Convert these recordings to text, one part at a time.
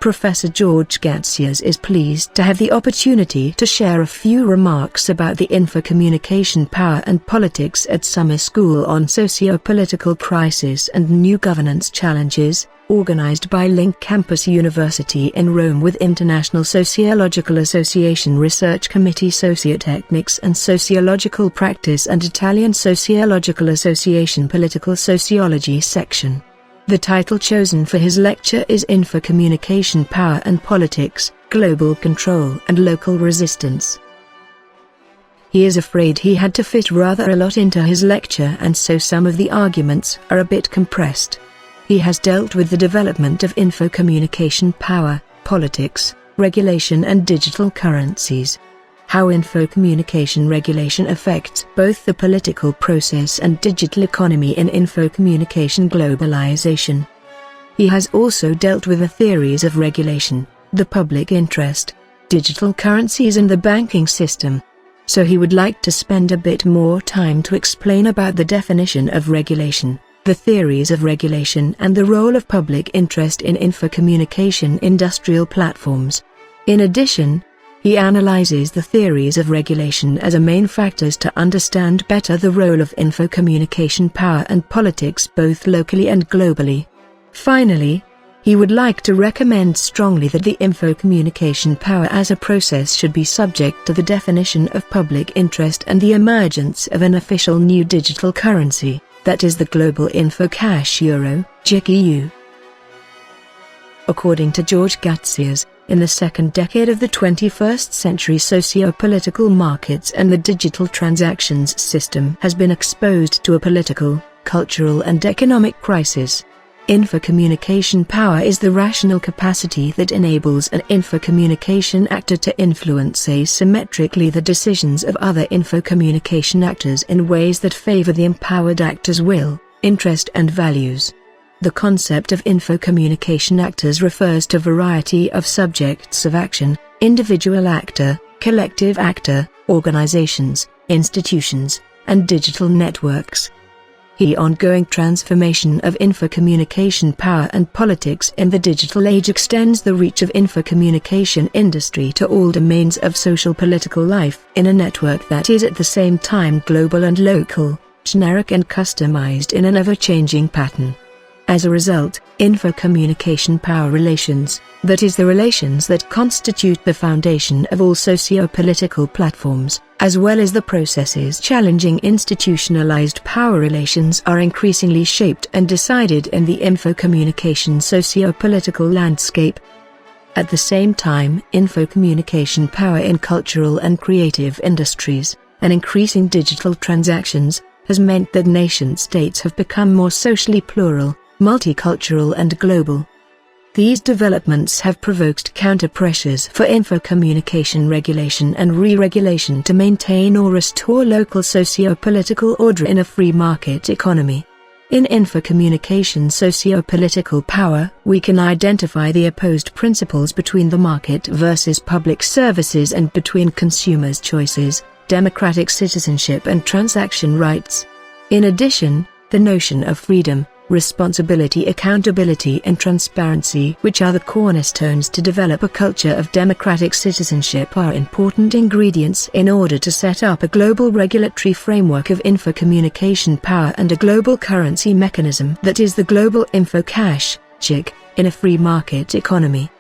Professor George Gatsias is pleased to have the opportunity to share a few remarks about the infocommunication power and politics at summer school on socio-political crisis and new governance challenges, organized by Link Campus University in Rome with International Sociological Association Research Committee Sociotechnics and Sociological Practice and Italian Sociological Association Political Sociology Section. The title chosen for his lecture is Infocommunication Power and Politics, Global Control and Local Resistance. He is afraid he had to fit rather a lot into his lecture, and so some of the arguments are a bit compressed. He has dealt with the development of infocommunication power, politics, regulation and digital currencies. How infocommunication regulation affects both the political process and digital economy in infocommunication globalization. He has also dealt with the theories of regulation, the public interest, digital currencies and the banking system. So he would like to spend a bit more time to explain about the definition of regulation, the theories of regulation and the role of public interest in infocommunication industrial platforms. In addition, he analyzes the theories of regulation as a main factors to understand better the role of infocommunication power and politics both locally and globally. Finally, he would like to recommend strongly that the infocommunication power as a process should be subject to the definition of public interest and the emergence of an official new digital currency, that is the global InfoCash Euro, GCEU. According to George Gatsias, in the second decade of the 21st century, socio-political markets and the digital transactions system has been exposed to a political, cultural and economic crisis. Infocommunication power is the rational capacity that enables an infocommunication actor to influence asymmetrically the decisions of other infocommunication actors in ways that favor the empowered actor's will, interest and values. The concept of infocommunication actors refers to a variety of subjects of action: individual actor, collective actor, organizations, institutions, and digital networks. The ongoing transformation of infocommunication power and politics in the digital age extends the reach of infocommunication industry to all domains of social political life in a network that is at the same time global and local, generic and customized in an ever-changing pattern. As a result, infocommunication power relations, that is the relations that constitute the foundation of all socio-political platforms, as well as the processes challenging institutionalized power relations, are increasingly shaped and decided in the infocommunication socio-political landscape. At the same time, infocommunication power in cultural and creative industries, and increasing digital transactions, has meant that nation-states have become more socially plural, multicultural and global. These developments have provoked counter-pressures for infocommunication regulation and re-regulation to maintain or restore local socio-political order in a free market economy. In infocommunication socio-political power, we can identify the opposed principles between the market versus public services and between consumers' choices, democratic citizenship and transaction rights. In addition, the notion of freedom, responsibility, accountability and transparency, which are the cornerstones to develop a culture of democratic citizenship, are important ingredients in order to set up a global regulatory framework of infocommunication power and a global currency mechanism that is the global InfoCash, GCEU, in a free market economy.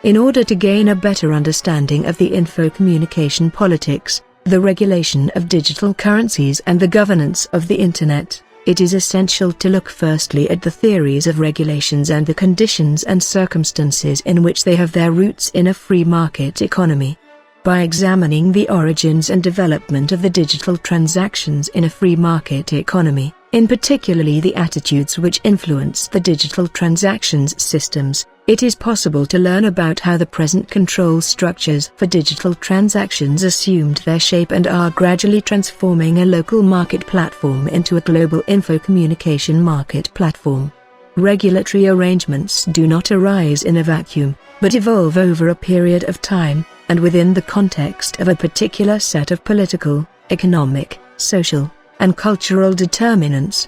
In order to gain a better understanding of the infocommunication politics, the regulation of digital currencies and the governance of the Internet, it is essential to look firstly at the theories of regulations and the conditions and circumstances in which they have their roots in a free market economy. By examining the origins and development of the digital transactions in a free market economy, in particularly the attitudes which influence the digital transactions systems, it is possible to learn about how the present control structures for digital transactions assumed their shape and are gradually transforming a local market platform into a global infocommunication market platform. Regulatory arrangements do not arise in a vacuum, but evolve over a period of time, and within the context of a particular set of political, economic, social, and cultural determinants.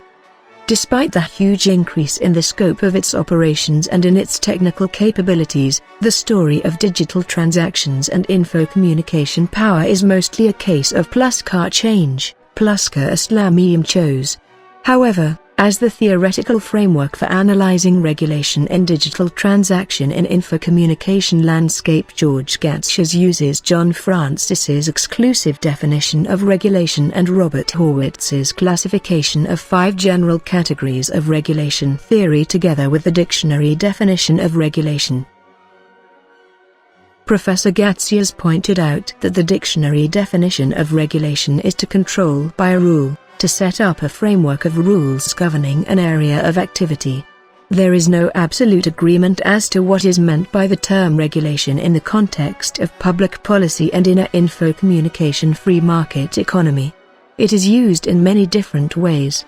Despite the huge increase in the scope of its operations and in its technical capabilities, the story of digital transactions and info communication power is mostly a case of plus car change, plus ka Islamiyum chose. However, as the theoretical framework for analyzing regulation and digital transaction in info communication landscape, George Gatsias uses John Francis's exclusive definition of regulation and Robert Horwitz's classification of 5 general categories of regulation theory together with the dictionary definition of regulation. Professor Gatsias pointed out that the dictionary definition of regulation is to control by a rule, to set up a framework of rules governing an area of activity. There is no absolute agreement as to what is meant by the term regulation in the context of public policy and in an info communication free market economy. It is used in many different ways.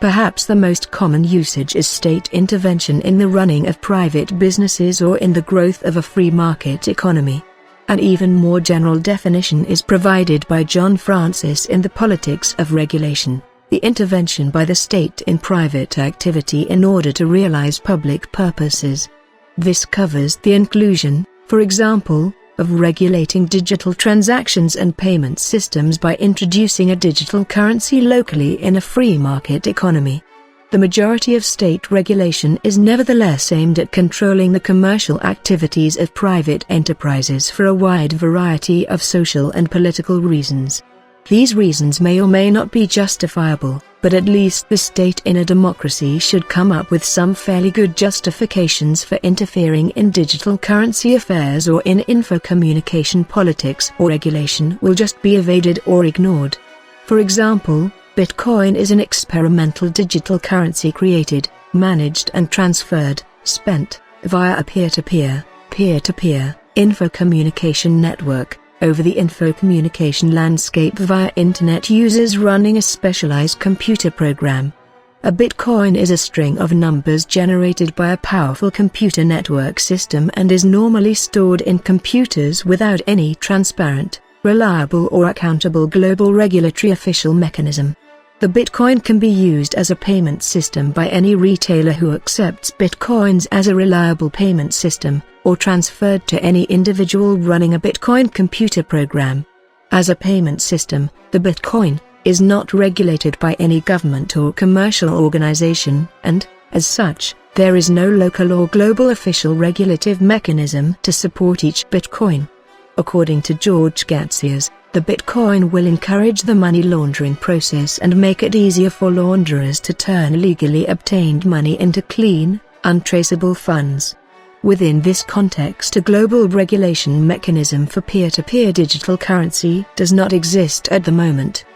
Perhaps the most common usage is state intervention in the running of private businesses or in the growth of a free market economy. An even more general definition is provided by John Francis in The Politics of Regulation, the intervention by the state in private activity in order to realize public purposes. This covers the inclusion, for example, of regulating digital transactions and payment systems by introducing a digital currency locally in a free market economy. The majority of state regulation is nevertheless aimed at controlling the commercial activities of private enterprises for a wide variety of social and political reasons. These reasons may or may not be justifiable, but at least the state in a democracy should come up with some fairly good justifications for interfering in digital currency affairs or in info communication politics, or regulation will just be evaded or ignored. For example, Bitcoin is an experimental digital currency created, managed and transferred, spent, via a peer-to-peer info communication network, over the info communication landscape via internet users running a specialized computer program. A Bitcoin is a string of numbers generated by a powerful computer network system and is normally stored in computers without any transparent, reliable or accountable global regulatory official mechanism. The Bitcoin can be used as a payment system by any retailer who accepts Bitcoins as a reliable payment system, or transferred to any individual running a Bitcoin computer program. As a payment system, the Bitcoin is not regulated by any government or commercial organization, and, as such, there is no local or global official regulative mechanism to support each Bitcoin. According to George Gatsias, the Bitcoin will encourage the money laundering process and make it easier for launderers to turn legally obtained money into clean, untraceable funds. Within this context, a global regulation mechanism for peer-to-peer digital currency does not exist at the moment.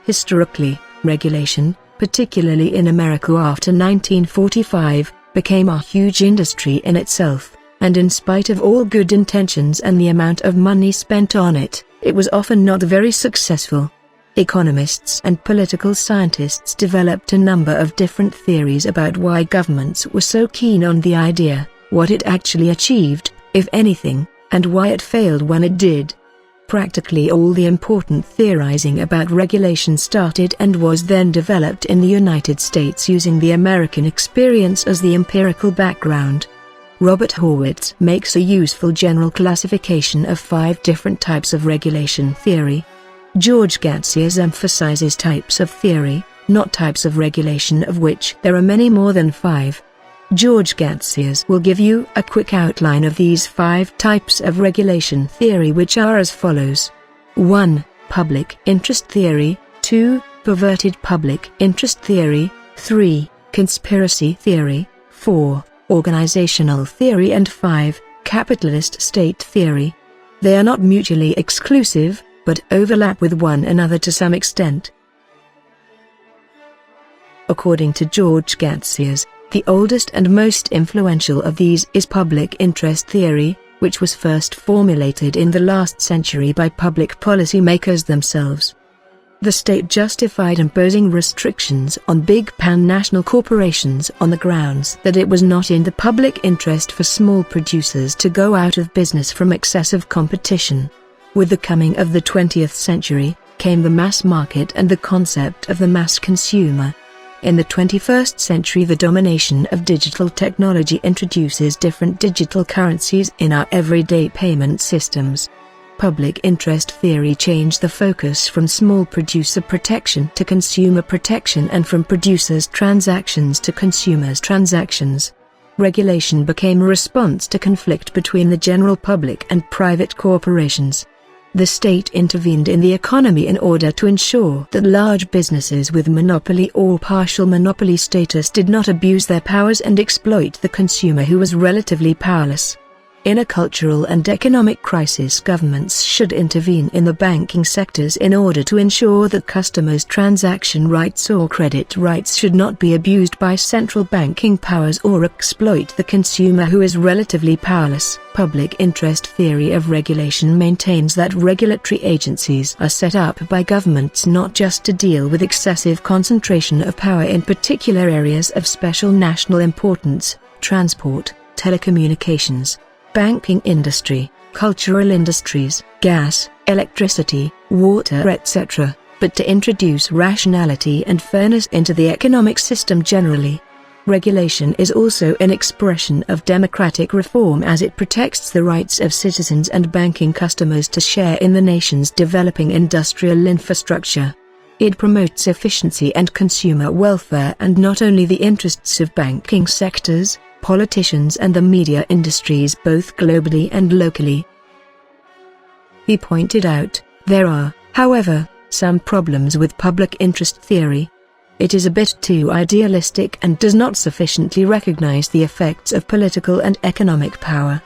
Historically, regulation, particularly in America after 1945, became a huge industry in itself. And in spite of all good intentions and the amount of money spent on it, it was often not very successful. Economists and political scientists developed a number of different theories about why governments were so keen on the idea, what it actually achieved, if anything, and why it failed when it did. Practically all the important theorizing about regulation started and was then developed in the United States using the American experience as the empirical background. Robert Horwitz makes a useful general classification of 5 different types of regulation theory. George Gatsias emphasizes types of theory, not types of regulation, of which there are many more than 5. George Gatsias will give you a quick outline of these 5 types of regulation theory, which are as follows. 1. Public interest theory. 2. Perverted public interest theory. 3. Conspiracy theory. 4. Organizational theory. And 5. Capitalist state theory. They are not mutually exclusive, but overlap with one another to some extent. According to George Gatsias, the oldest and most influential of these is public interest theory, which was first formulated in the last century by public policy makers themselves. The state justified imposing restrictions on big pan-national corporations on the grounds that it was not in the public interest for small producers to go out of business from excessive competition. With the coming of the 20th century, came the mass market and the concept of the mass consumer. In the 21st century, the domination of digital technology introduces different digital currencies in our everyday payment systems. Public interest theory changed the focus from small producer protection to consumer protection and from producers' transactions to consumers' transactions. Regulation became a response to conflict between the general public and private corporations. The state intervened in the economy in order to ensure that large businesses with monopoly or partial monopoly status did not abuse their powers and exploit the consumer who was relatively powerless. In a cultural and economic crisis, governments should intervene in the banking sectors in order to ensure that customers' transaction rights or credit rights should not be abused by central banking powers or exploit the consumer who is relatively powerless. Public interest theory of regulation maintains that regulatory agencies are set up by governments not just to deal with excessive concentration of power in particular areas of special national importance, transport, telecommunications, banking industry, cultural industries, gas, electricity, water, etc., but to introduce rationality and fairness into the economic system generally. Regulation is also an expression of democratic reform as it protects the rights of citizens and banking customers to share in the nation's developing industrial infrastructure. It promotes efficiency and consumer welfare and not only the interests of banking sectors, politicians and the media industries both globally and locally. He pointed out, there are, however, some problems with public interest theory. It is a bit too idealistic and does not sufficiently recognize the effects of political and economic power.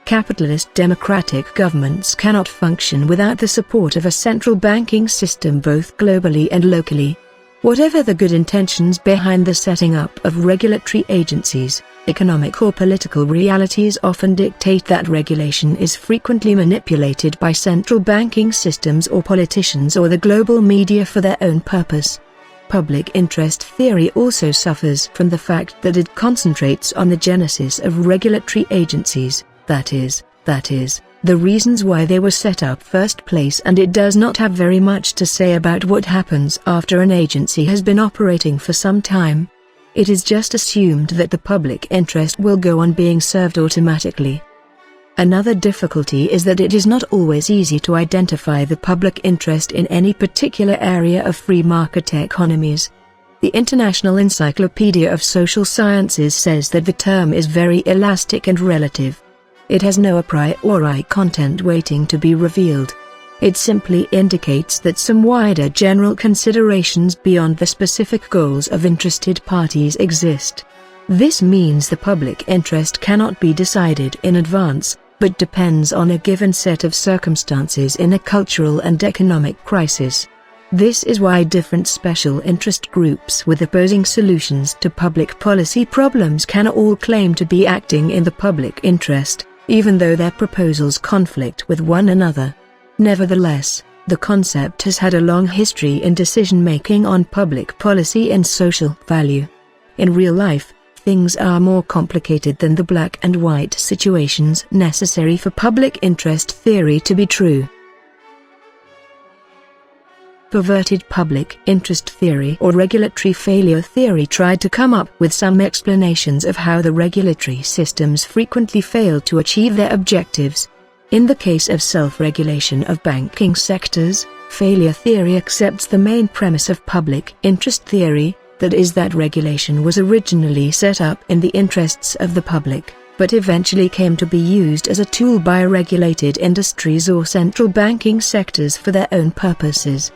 Capitalist democratic governments cannot function without the support of a central banking system both globally and locally. Whatever the good intentions behind the setting up of regulatory agencies, economic or political realities often dictate that regulation is frequently manipulated by central banking systems or politicians or the global media for their own purpose. Public interest theory also suffers from the fact that it concentrates on the genesis of regulatory agencies, that is, the reasons why they were set up first place, and it does not have very much to say about what happens after an agency has been operating for some time. It is just assumed that the public interest will go on being served automatically. Another difficulty is that it is not always easy to identify the public interest in any particular area of free market economies. The International Encyclopedia of Social Sciences says that the term is very elastic and relative. It has no a priori content waiting to be revealed. It simply indicates that some wider general considerations beyond the specific goals of interested parties exist. This means the public interest cannot be decided in advance, but depends on a given set of circumstances in a cultural and economic crisis. This is why different special interest groups with opposing solutions to public policy problems can all claim to be acting in the public interest, even though their proposals conflict with one another. Nevertheless, the concept has had a long history in decision-making on public policy and social value. In real life, things are more complicated than the black and white situations necessary for public interest theory to be true. Perverted public interest theory or regulatory failure theory tried to come up with some explanations of how the regulatory systems frequently fail to achieve their objectives. In the case of self-regulation of banking sectors, failure theory accepts the main premise of public interest theory, that is that regulation was originally set up in the interests of the public, but eventually came to be used as a tool by regulated industries or central banking sectors for their own purposes.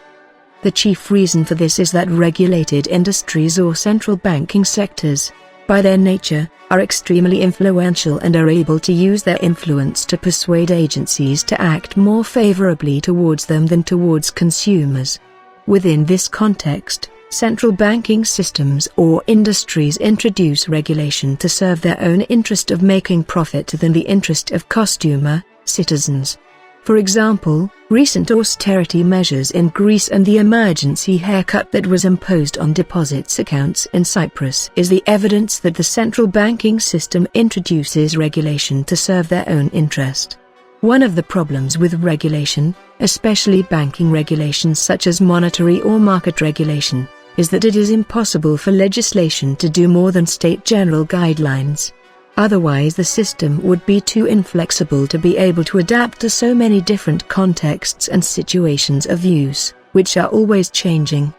The chief reason for this is that regulated industries or central banking sectors, by their nature, are extremely influential and are able to use their influence to persuade agencies to act more favorably towards them than towards consumers. Within this context, central banking systems or industries introduce regulation to serve their own interest of making profit than the interest of consumer, citizens. For example, recent austerity measures in Greece and the emergency haircut that was imposed on deposits accounts in Cyprus is the evidence that the central banking system introduces regulation to serve their own interest. One of the problems with regulation, especially banking regulations such as monetary or market regulation, is that it is impossible for legislation to do more than state general guidelines. Otherwise the system would be too inflexible to be able to adapt to so many different contexts and situations of use, which are always changing.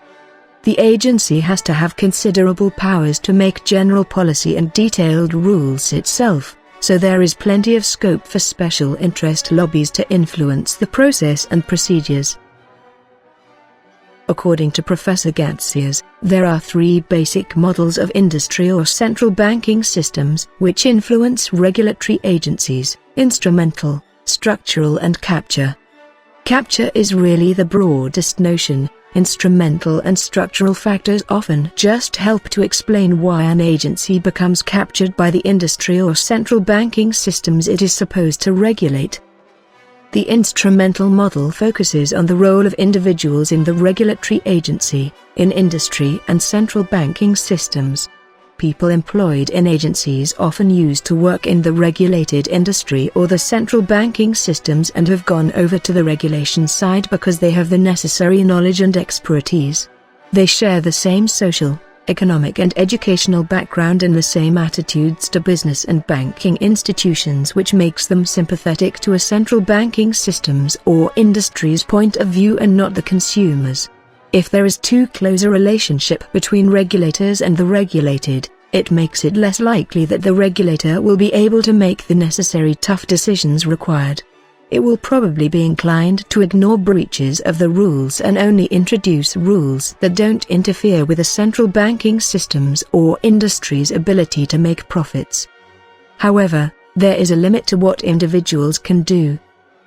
The agency has to have considerable powers to make general policy and detailed rules itself, so there is plenty of scope for special interest lobbies to influence the process and procedures. According to Professor Gatzias, there are three basic models of industry or central banking systems which influence regulatory agencies: instrumental, structural and capture. Capture is really the broadest notion. Instrumental and structural factors often just help to explain why an agency becomes captured by the industry or central banking systems it is supposed to regulate. The instrumental model focuses on the role of individuals in the regulatory agency, in industry and central banking systems. People employed in agencies often used to work in the regulated industry or the central banking systems and have gone over to the regulation side because they have the necessary knowledge and expertise. They share the same social, economic and educational background and the same attitudes to business and banking institutions, which makes them sympathetic to a central banking system's or industry's point of view and not the consumer's. If there is too close a relationship between regulators and the regulated, it makes it less likely that the regulator will be able to make the necessary tough decisions required. It will probably be inclined to ignore breaches of the rules and only introduce rules that don't interfere with the central banking system's or industry's ability to make profits. However, there is a limit to what individuals can do.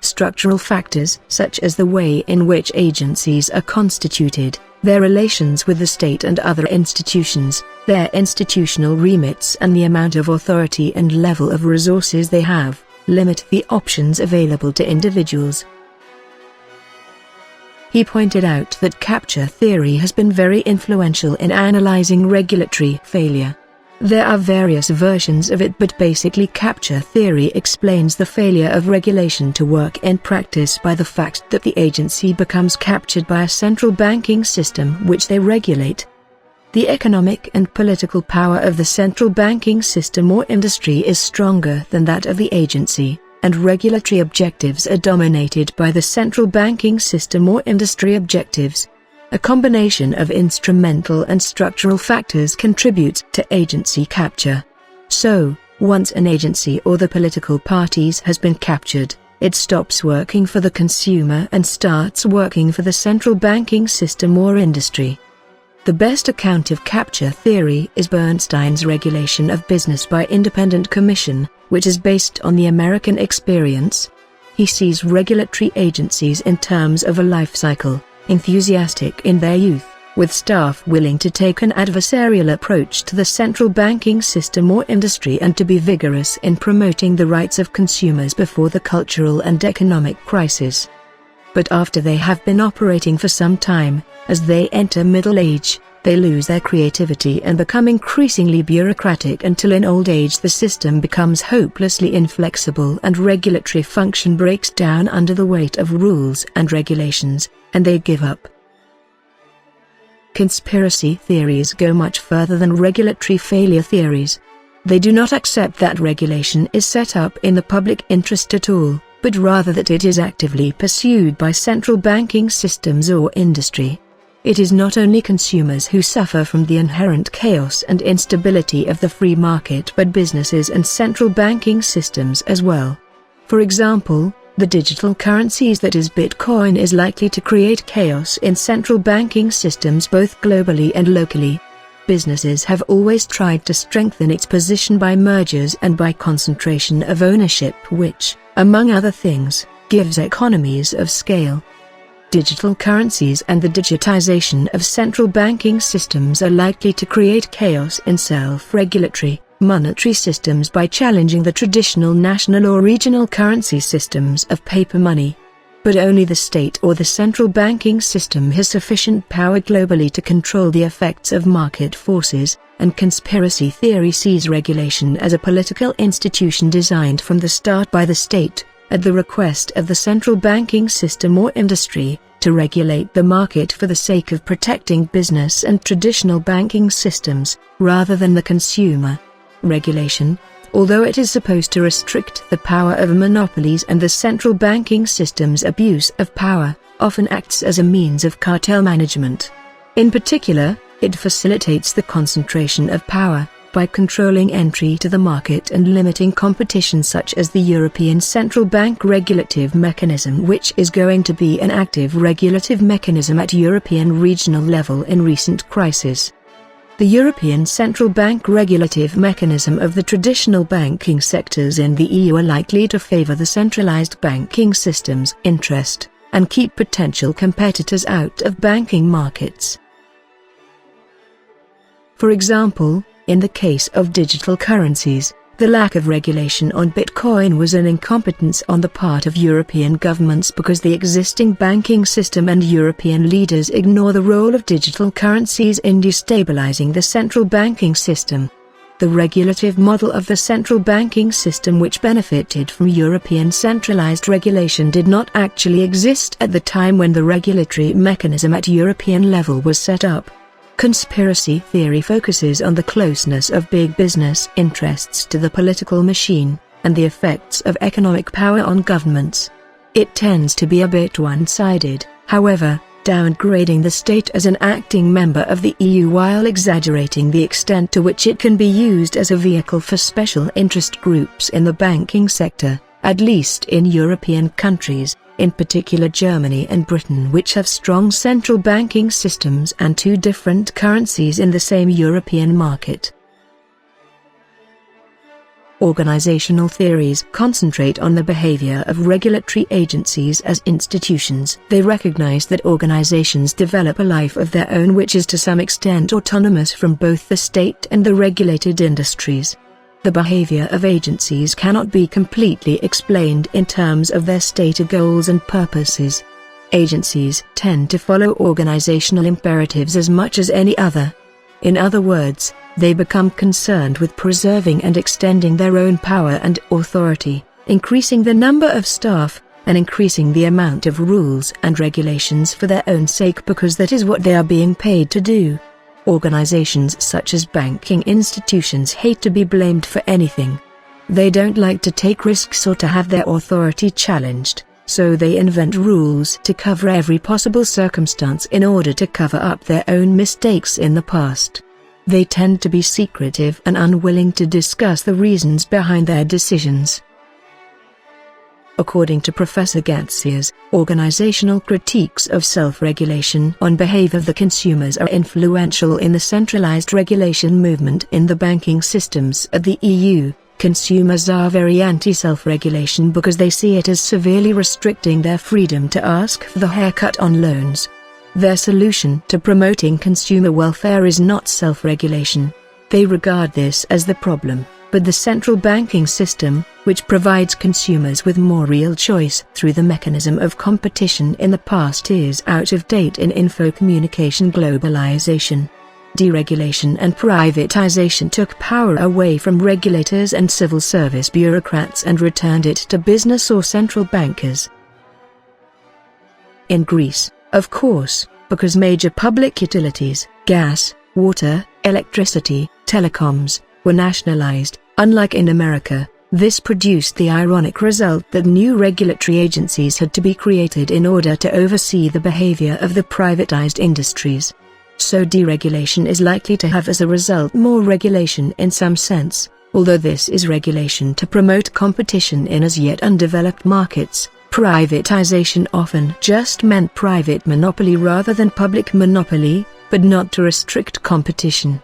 Structural factors, such as the way in which agencies are constituted, their relations with the state and other institutions, their institutional remits and the amount of authority and level of resources they have, limit the options available to individuals. He pointed out that capture theory has been very influential in analyzing regulatory failure. There are various versions of it, but basically capture theory explains the failure of regulation to work in practice by the fact that the agency becomes captured by a central banking system which they regulate. The economic and political power of the central banking system or industry is stronger than that of the agency, and regulatory objectives are dominated by the central banking system or industry objectives. A combination of instrumental and structural factors contributes to agency capture. So, once an agency or the political parties has been captured, it stops working for the consumer and starts working for the central banking system or industry. The best account of capture theory is Bernstein's Regulation of Business by Independent Commission, which is based on the American experience. He sees regulatory agencies in terms of a life cycle, enthusiastic in their youth, with staff willing to take an adversarial approach to the central banking system or industry and to be vigorous in promoting the rights of consumers before the cultural and economic crisis. But after they have been operating for some time, as they enter middle age, they lose their creativity and become increasingly bureaucratic until in old age the system becomes hopelessly inflexible and regulatory function breaks down under the weight of rules and regulations, and they give up. Conspiracy theories go much further than regulatory failure theories. They do not accept that regulation is set up in the public interest at all, but rather that it is actively pursued by central banking systems or industry. It is not only consumers who suffer from the inherent chaos and instability of the free market, but businesses and central banking systems as well. For example, the digital currencies that is Bitcoin is likely to create chaos in central banking systems both globally and locally. Businesses have always tried to strengthen its position by mergers and by concentration of ownership, which, among other things, gives economies of scale. Digital currencies and the digitization of central banking systems are likely to create chaos in self-regulatory, monetary systems by challenging the traditional national or regional currency systems of paper money. But only the state or the central banking system has sufficient power globally to control the effects of market forces, and conspiracy theory sees regulation as a political institution designed from the start by the state, at the request of the central banking system or industry, to regulate the market for the sake of protecting business and traditional banking systems, rather than the consumer. Regulation, although it is supposed to restrict the power of monopolies and the central banking system's abuse of power, often acts as a means of cartel management. In particular, it facilitates the concentration of power, by controlling entry to the market and limiting competition, such as the European Central Bank Regulative Mechanism, which is going to be an active regulative mechanism at European regional level in recent crises. The European Central Bank Regulative Mechanism of the traditional banking sectors in the EU are likely to favor the centralized banking system's interest, and keep potential competitors out of banking markets. For example, in the case of digital currencies, the lack of regulation on Bitcoin was an incompetence on the part of European governments because the existing banking system and European leaders ignore the role of digital currencies in destabilizing the central banking system. The regulative model of the central banking system, which benefited from European centralized regulation, did not actually exist at the time when the regulatory mechanism at European level was set up. Conspiracy theory focuses on the closeness of big business interests to the political machine, and the effects of economic power on governments. It tends to be a bit one-sided, however, downgrading the state as an acting member of the EU while exaggerating the extent to which it can be used as a vehicle for special interest groups in the banking sector, at least in European countries, in particular Germany and Britain, which have strong central banking systems and two different currencies in the same European market. Organizational theories concentrate on the behavior of regulatory agencies as institutions. They recognize that organizations develop a life of their own which is to some extent autonomous from both the state and the regulated industries. The behavior of agencies cannot be completely explained in terms of their stated goals and purposes. Agencies tend to follow organizational imperatives as much as any other. In other words, they become concerned with preserving and extending their own power and authority, increasing the number of staff, and increasing the amount of rules and regulations for their own sake because that is what they are being paid to do. Organizations such as banking institutions hate to be blamed for anything. They don't like to take risks or to have their authority challenged, so they invent rules to cover every possible circumstance in order to cover up their own mistakes in the past. They tend to be secretive and unwilling to discuss the reasons behind their decisions. According to Professor Garcia's, organizational critiques of self-regulation on behalf of the consumers are influential in the centralized regulation movement in the banking systems of the EU. Consumers are very anti-self-regulation because they see it as severely restricting their freedom to ask for the haircut on loans. Their solution to promoting consumer welfare is not self-regulation. They regard this as the problem, but the central banking system, which provides consumers with more real choice through the mechanism of competition in the past, is out of date in info-communication globalization. Deregulation and privatization took power away from regulators and civil service bureaucrats and returned it to business or central bankers. In Greece, of course, because major public utilities, gas, water, electricity, telecoms, were nationalized, unlike in America, this produced the ironic result that new regulatory agencies had to be created in order to oversee the behavior of the privatized industries. So deregulation is likely to have as a result more regulation in some sense, although this is regulation to promote competition in as yet undeveloped markets. Privatization often just meant private monopoly rather than public monopoly, but not to restrict competition.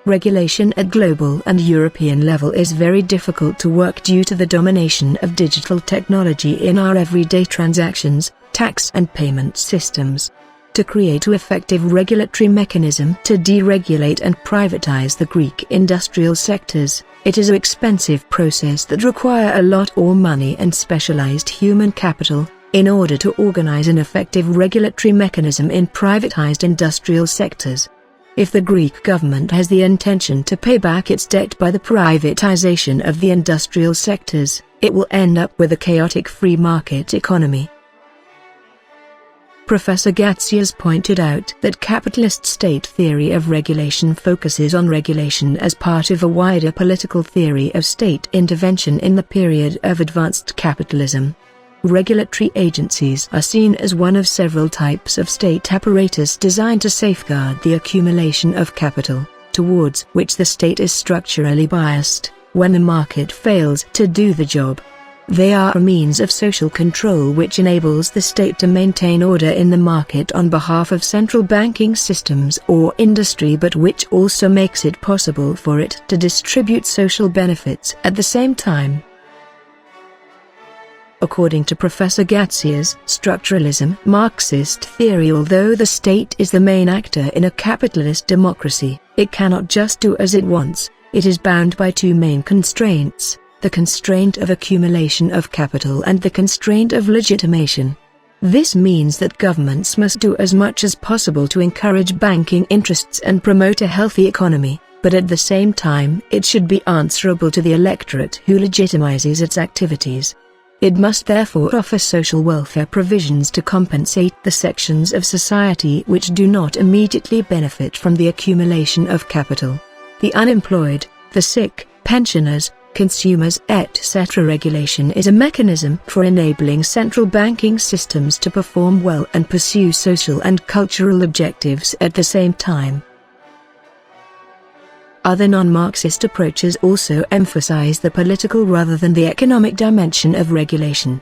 Regulation at global and European level is very difficult to work due to the domination of digital technology in our everyday transactions, tax and payment systems. To create an effective regulatory mechanism to deregulate and privatize the Greek industrial sectors, it is an expensive process that requires a lot more money and specialized human capital, in order to organize an effective regulatory mechanism in privatized industrial sectors. If the Greek government has the intention to pay back its debt by the privatization of the industrial sectors, it will end up with a chaotic free market economy. Professor Gatsias pointed out that capitalist state theory of regulation focuses on regulation as part of a wider political theory of state intervention in the period of advanced capitalism. Regulatory agencies are seen as one of several types of state apparatus designed to safeguard the accumulation of capital, towards which the state is structurally biased, when the market fails to do the job. They are a means of social control which enables the state to maintain order in the market on behalf of central banking systems or industry, but which also makes it possible for it to distribute social benefits at the same time. According to Professor Gatsias, structuralism, Marxist theory, although the state is the main actor in a capitalist democracy, it cannot just do as it wants. It is bound by two main constraints: the constraint of accumulation of capital and the constraint of legitimation. This means that governments must do as much as possible to encourage banking interests and promote a healthy economy, but at the same time it should be answerable to the electorate who legitimizes its activities. It must therefore offer social welfare provisions to compensate the sections of society which do not immediately benefit from the accumulation of capital. The unemployed, the sick, pensioners, consumers, etc. Regulation is a mechanism for enabling central banking systems to perform well and pursue social and cultural objectives at the same time. Other non-Marxist approaches also emphasize the political rather than the economic dimension of regulation.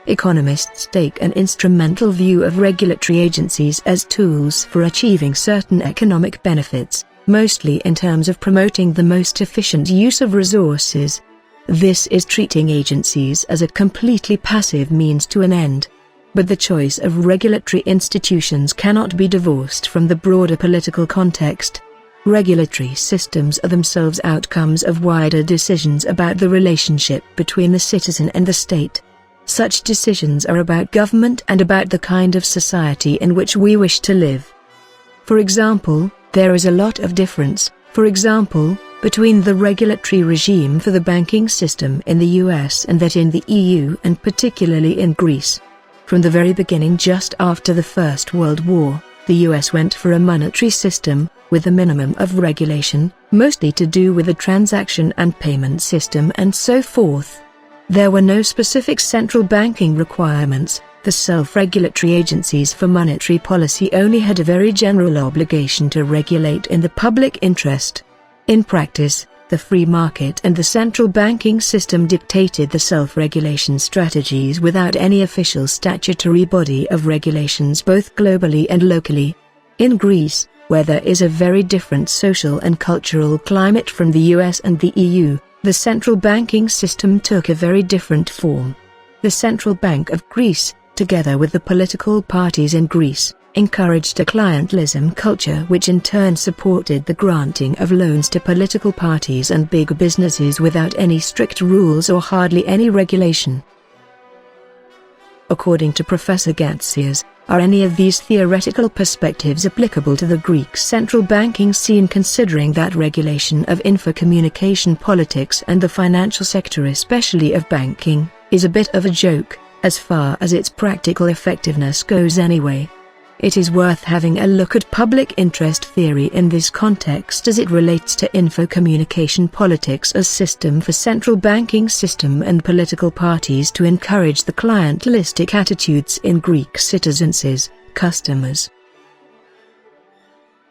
Economists take an instrumental view of regulatory agencies as tools for achieving certain economic benefits, mostly in terms of promoting the most efficient use of resources. This is treating agencies as a completely passive means to an end. But the choice of regulatory institutions cannot be divorced from the broader political context. Regulatory systems are themselves outcomes of wider decisions about the relationship between the citizen and the state. Such decisions are about government and about the kind of society in which we wish to live. For example, there is a lot of difference, between the regulatory regime for the banking system in the US and that in the EU, and particularly in Greece. From the very beginning, just after the First World War, the US went for a monetary system, with a minimum of regulation, mostly to do with the transaction and payment system and so forth. There were no specific central banking requirements. The self-regulatory agencies for monetary policy only had a very general obligation to regulate in the public interest. In practice, the free market and the central banking system dictated the self-regulation strategies without any official statutory body of regulations both globally and locally. In Greece, where there is a very different social and cultural climate from the US and the EU, the central banking system took a very different form. The Central Bank of Greece, together with the political parties in Greece, encouraged a clientelism culture which in turn supported the granting of loans to political parties and big businesses without any strict rules or hardly any regulation. According to Professor Gatsias, are any of these theoretical perspectives applicable to the Greek central banking scene, considering that regulation of info-communication politics and the financial sector, especially of banking, is a bit of a joke, as far as its practical effectiveness goes anyway? It is worth having a look at public interest theory in this context as it relates to info-communication politics as system for central banking system and political parties to encourage the clientelistic attitudes in Greek citizens, customers.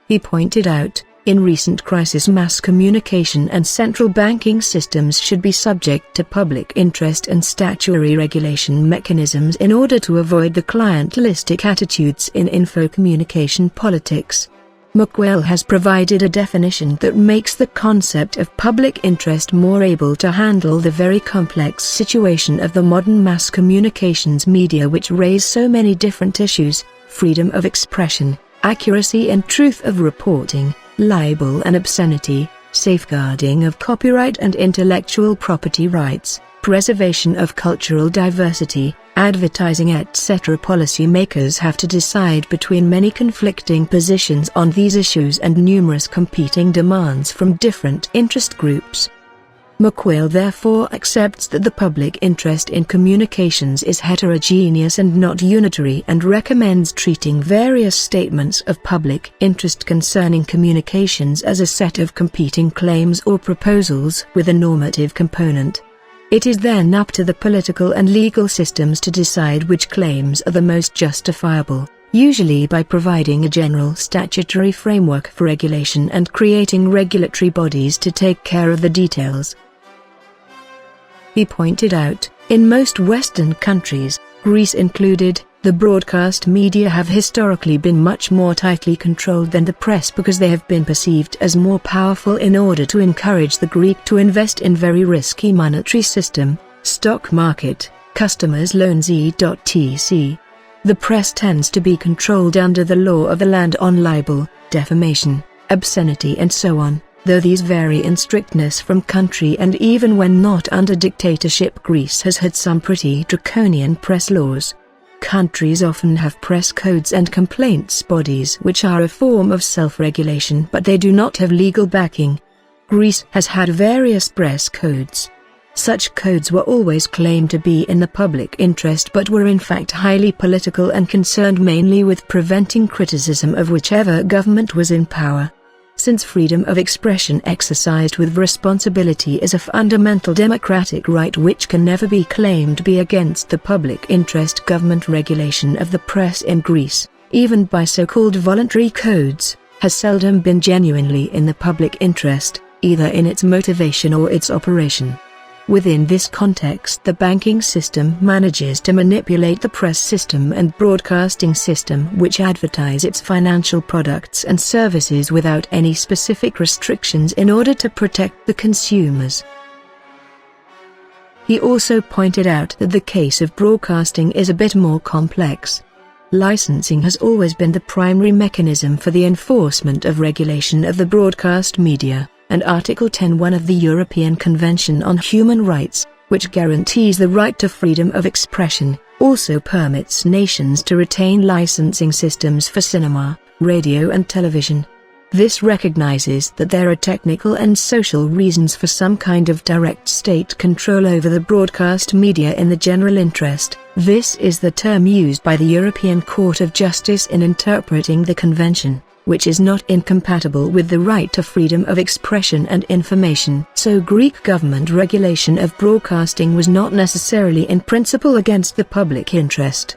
He pointed out, in recent crisis mass communication and central banking systems should be subject to public interest and statutory regulation mechanisms in order to avoid the clientelistic attitudes in info-communication politics. Mukwege has provided a definition that makes the concept of public interest more able to handle the very complex situation of the modern mass communications media, which raise so many different issues: freedom of expression, accuracy and truth of reporting, libel and obscenity, safeguarding of copyright and intellectual property rights, preservation of cultural diversity, advertising, etc. Policymakers have to decide between many conflicting positions on these issues and numerous competing demands from different interest groups. McQuail therefore accepts that the public interest in communications is heterogeneous and not unitary, and recommends treating various statements of public interest concerning communications as a set of competing claims or proposals with a normative component. It is then up to the political and legal systems to decide which claims are the most justifiable, usually by providing a general statutory framework for regulation and creating regulatory bodies to take care of the details. He pointed out, in most Western countries, Greece included, the broadcast media have historically been much more tightly controlled than the press because they have been perceived as more powerful in order to encourage the Greek to invest in very risky monetary system, stock market, customers loans etc. The press tends to be controlled under the law of the land on libel, defamation, obscenity and so on, though these vary in strictness from country, and even when not under dictatorship, Greece has had some pretty draconian press laws. Countries often have press codes and complaints bodies which are a form of self-regulation, but they do not have legal backing. Greece has had various press codes. Such codes were always claimed to be in the public interest but were in fact highly political and concerned mainly with preventing criticism of whichever government was in power. Since freedom of expression exercised with responsibility is a fundamental democratic right which can never be claimed to be against the public interest, government regulation of the press in Greece, even by so-called voluntary codes, has seldom been genuinely in the public interest, either in its motivation or its operation. Within this context, the banking system manages to manipulate the press system and broadcasting system which advertise its financial products and services without any specific restrictions in order to protect the consumers. He also pointed out that the case of broadcasting is a bit more complex. Licensing has always been the primary mechanism for the enforcement of regulation of the broadcast media, and Article 10(1) of the European Convention on Human Rights, which guarantees the right to freedom of expression, also permits nations to retain licensing systems for cinema, radio and television. This recognizes that there are technical and social reasons for some kind of direct state control over the broadcast media in the general interest. This is the term used by the European Court of Justice in interpreting the Convention, which is not incompatible with the right to freedom of expression and information. So Greek government regulation of broadcasting was not necessarily in principle against the public interest.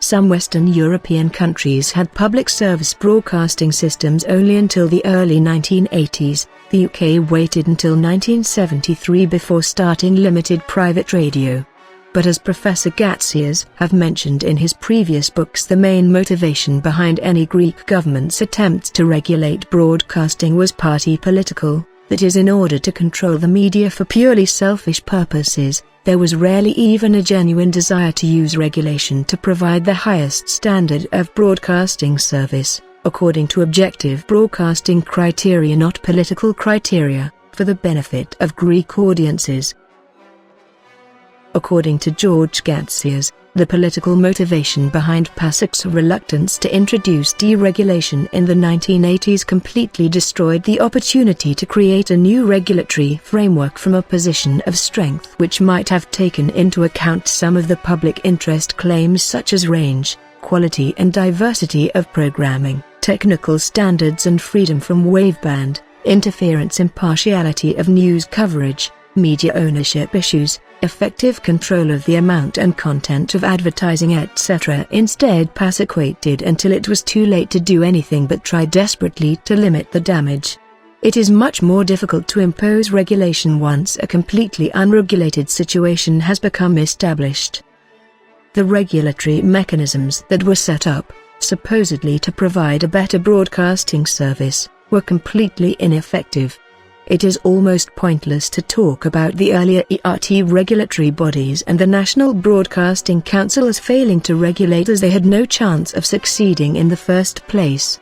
Some Western European countries had public service broadcasting systems only until the early 1980s. The UK waited until 1973 before starting limited private radio. But as Professor Gatsias have mentioned in his previous books, the main motivation behind any Greek government's attempts to regulate broadcasting was party political, that is, in order to control the media for purely selfish purposes. There was rarely even a genuine desire to use regulation to provide the highest standard of broadcasting service, according to objective broadcasting criteria, not political criteria, for the benefit of Greek audiences. According to George Gatsias, the political motivation behind PASOK's reluctance to introduce deregulation in the 1980s completely destroyed the opportunity to create a new regulatory framework from a position of strength which might have taken into account some of the public interest claims such as range, quality and diversity of programming, technical standards and freedom from waveband, interference, impartiality of news coverage, media ownership issues, effective control of the amount and content of advertising etc. Instead, PASOK waited until it was too late to do anything but try desperately to limit the damage. It is much more difficult to impose regulation once a completely unregulated situation has become established. The regulatory mechanisms that were set up, supposedly to provide a better broadcasting service, were completely ineffective. It is almost pointless to talk about the earlier ERT regulatory bodies and the National Broadcasting Council as failing to regulate, as they had no chance of succeeding in the first place.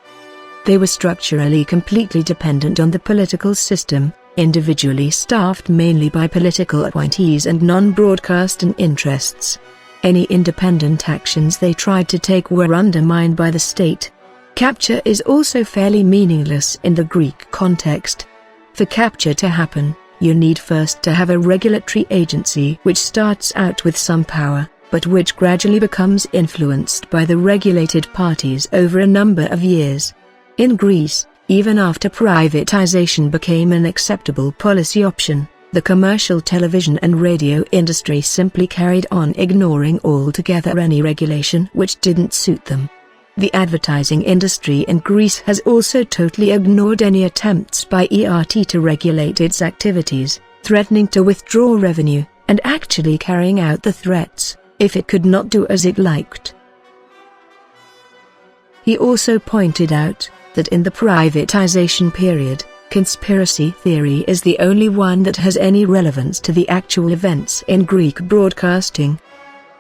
They were structurally completely dependent on the political system, individually staffed mainly by political appointees and non-broadcasting interests. Any independent actions they tried to take were undermined by the state. Capture is also fairly meaningless in the Greek context. For capture to happen, you need first to have a regulatory agency which starts out with some power, but which gradually becomes influenced by the regulated parties over a number of years. In Greece, even after privatization became an acceptable policy option, the commercial television and radio industry simply carried on ignoring altogether any regulation which didn't suit them. The advertising industry in Greece has also totally ignored any attempts by ERT to regulate its activities, threatening to withdraw revenue, and actually carrying out the threats, if it could not do as it liked. He also pointed out that in the privatization period, conspiracy theory is the only one that has any relevance to the actual events in Greek broadcasting.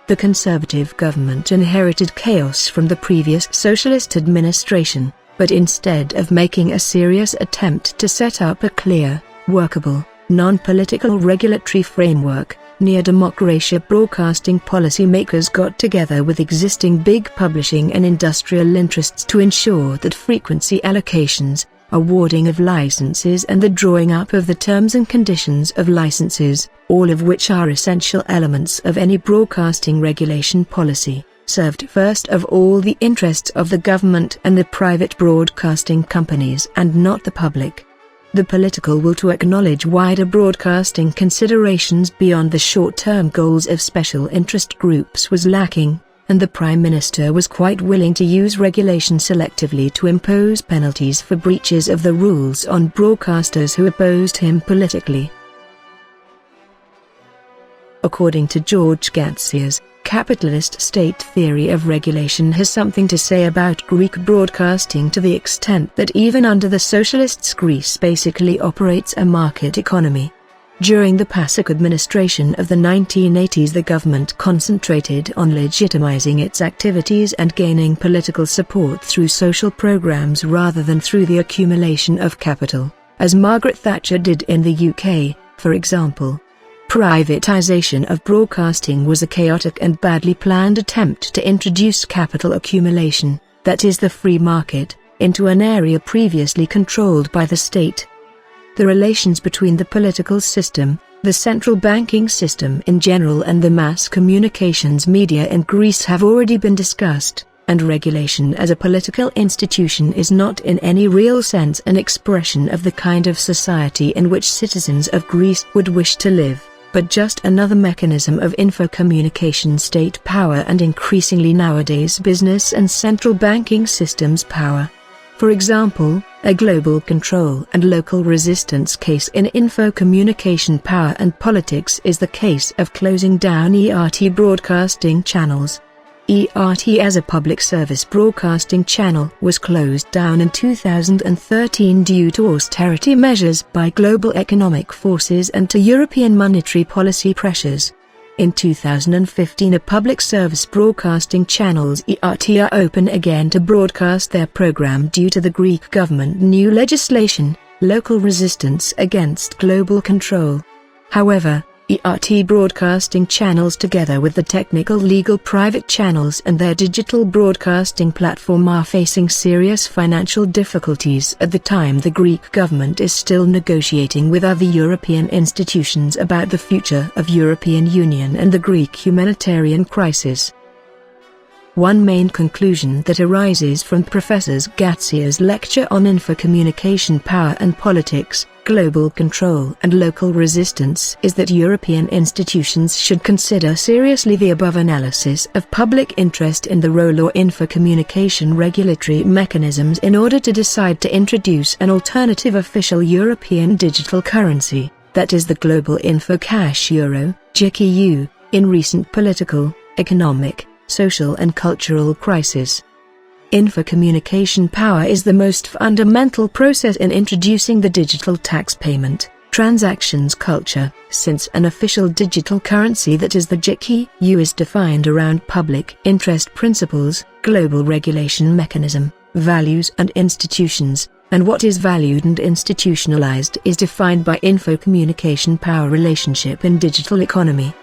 The conservative government inherited chaos from the previous socialist administration, but instead of making a serious attempt to set up a clear, workable, non-political regulatory framework, near-democracia broadcasting policymakers got together with existing big publishing and industrial interests to ensure that frequency allocations, awarding of licenses and the drawing up of the terms and conditions of licenses, all of which are essential elements of any broadcasting regulation policy, served first of all the interests of the government and the private broadcasting companies and not the public. The political will to acknowledge wider broadcasting considerations beyond the short-term goals of special interest groups was lacking, and the Prime Minister was quite willing to use regulation selectively to impose penalties for breaches of the rules on broadcasters who opposed him politically. According to George Gatsias, capitalist state theory of regulation has something to say about Greek broadcasting to the extent that even under the socialists Greece basically operates a market economy. During the PASOK administration of the 1980s, the government concentrated on legitimizing its activities and gaining political support through social programs rather than through the accumulation of capital, as Margaret Thatcher did in the UK, for example. Privatization of broadcasting was a chaotic and badly planned attempt to introduce capital accumulation, that is the free market, into an area previously controlled by the state. The relations between the political system, the central banking system in general and the mass communications media in Greece have already been discussed, and regulation as a political institution is not in any real sense an expression of the kind of society in which citizens of Greece would wish to live, but just another mechanism of infocommunication state power and increasingly nowadays business and central banking systems power. For example, a global control and local resistance case in infocommunication power and politics is the case of closing down ERT broadcasting channels. ERT as a public service broadcasting channel was closed down in 2013 due to austerity measures by global economic forces and to European monetary policy pressures. In 2015, a public service broadcasting channels ERT are open again to broadcast their program due to the Greek government new legislation, local resistance against global control. However, ERT broadcasting channels together with the technical legal private channels and their digital broadcasting platform are facing serious financial difficulties at the time the Greek government is still negotiating with other European institutions about the future of European Union and the Greek humanitarian crisis. One main conclusion that arises from Professor Gatsias' lecture on infocommunication power and politics, global control and local resistance is that European institutions should consider seriously the above analysis of public interest in the role or infocommunication regulatory mechanisms in order to decide to introduce an alternative official European digital currency, that is the global info-cash euro, GKEU, in recent political, economic, social and cultural crisis. Infocommunication power is the most fundamental process in introducing the digital tax payment, transactions culture, since an official digital currency that is the GKEU is defined around public interest principles, global regulation mechanism, values and institutions, and what is valued and institutionalized is defined by infocommunication power relationship in digital economy.